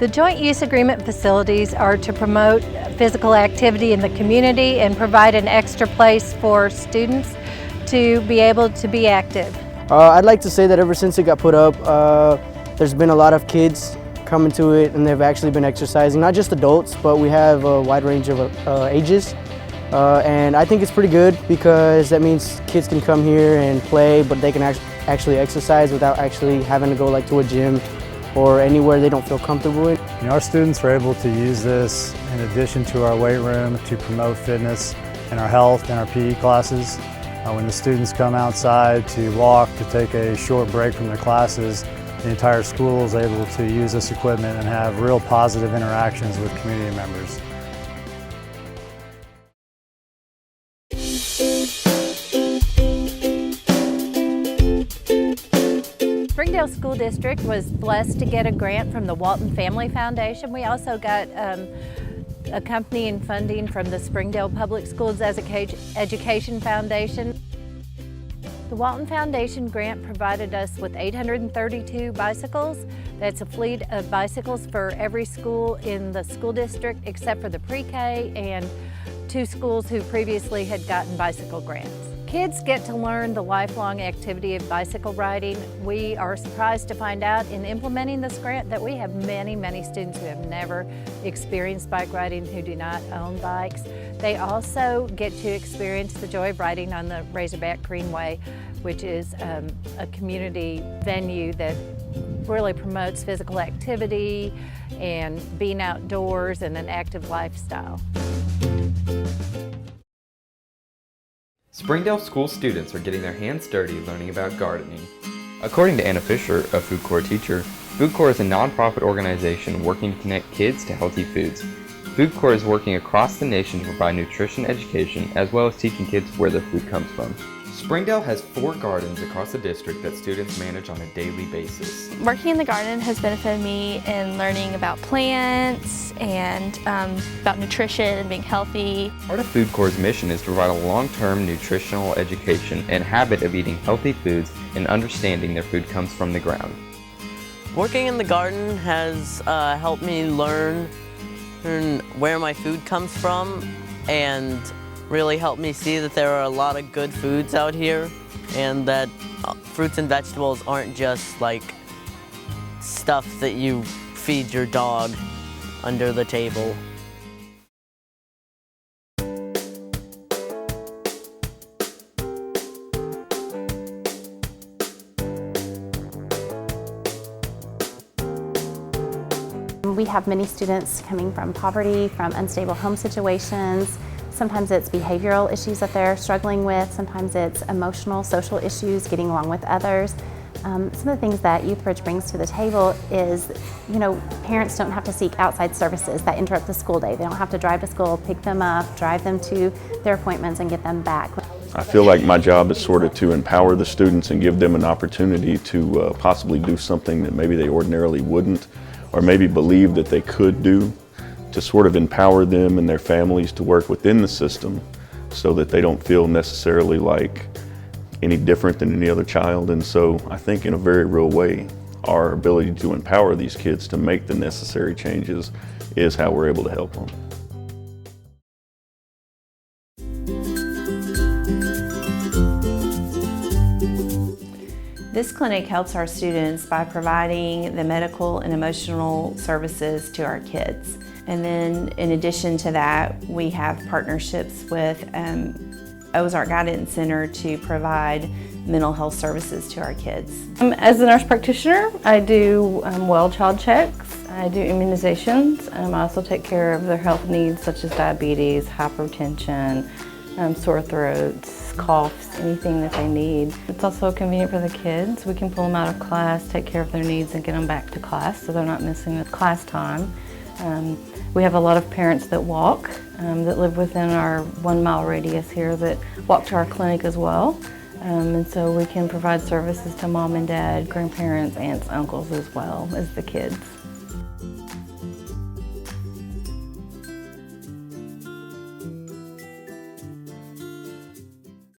The joint use agreement facilities are to promote physical activity in the community and provide an extra place for students to be able to be active. I'd like to say that ever since it got put up, there's been a lot of kids coming to it and they've actually been exercising, not just adults, but we have a wide range of ages. And I think it's pretty good because that means kids can come here and play, but they can actually exercise without actually having to go to a gym or anywhere they don't feel comfortable in. Our students are able to use this in addition to our weight room to promote fitness and our health and our PE classes. When the students come outside to walk, to take a short break from their classes, the entire school is able to use this equipment and have real positive interactions with community members. Springdale School District was blessed to get a grant from the Walton Family Foundation. We also got accompanying funding from the Springdale Public Schools Education Foundation. The Walton Foundation grant provided us with 832 bicycles. That's a fleet of bicycles for every school in the school district except for the pre-K and 2 schools who previously had gotten bicycle grants. Kids get to learn the lifelong activity of bicycle riding. We are surprised to find out in implementing this grant that we have many, many students who have never experienced bike riding who do not own bikes. They also get to experience the joy of riding on the Razorback Greenway, which is a community venue that really promotes physical activity and being outdoors and an active lifestyle. Springdale School students are getting their hands dirty learning about gardening. According to Anna Fisher, a Food Corps teacher, Food Corps is a nonprofit organization working to connect kids to healthy foods. Food Corps is working across the nation to provide nutrition education as well as teaching kids where their food comes from. Springdale has 4 gardens across the district that students manage on a daily basis. Working in the garden has benefited me in learning about plants and about nutrition and being healthy. Part of Food Corps' mission is to provide a long-term nutritional education and habit of eating healthy foods and understanding their food comes from the ground. Working in the garden has helped me learn where my food comes from and really helped me see that there are a lot of good foods out here and that fruits and vegetables aren't just stuff that you feed your dog under the table. We have many students coming from poverty, from unstable home situations. Sometimes it's behavioral issues that they're struggling with. Sometimes it's emotional, social issues, getting along with others. Some of the things that Youth Bridge brings to the table is, parents don't have to seek outside services that interrupt the school day. They don't have to drive to school, pick them up, drive them to their appointments and get them back. I feel like my job is sort of to empower the students and give them an opportunity to possibly do something that maybe they ordinarily wouldn't, or maybe believe that they could do, to sort of empower them and their families to work within the system so that they don't feel necessarily like any different than any other child. And so I think in a very real way, our ability to empower these kids to make the necessary changes is how we're able to help them. This clinic helps our students by providing the medical and emotional services to our kids. And then in addition to that, we have partnerships with Ozark Guidance Center to provide mental health services to our kids. As a nurse practitioner, I do well child checks, I do immunizations, I also take care of their health needs such as diabetes, hypertension, sore throats, coughs, anything that they need. It's also convenient for the kids. We can pull them out of class, take care of their needs, and get them back to class so they're not missing the class time. We have a lot of parents that walk, that live within our 1-mile radius here that walk to our clinic as well. And so we can provide services to mom and dad, grandparents, aunts, uncles as well as the kids.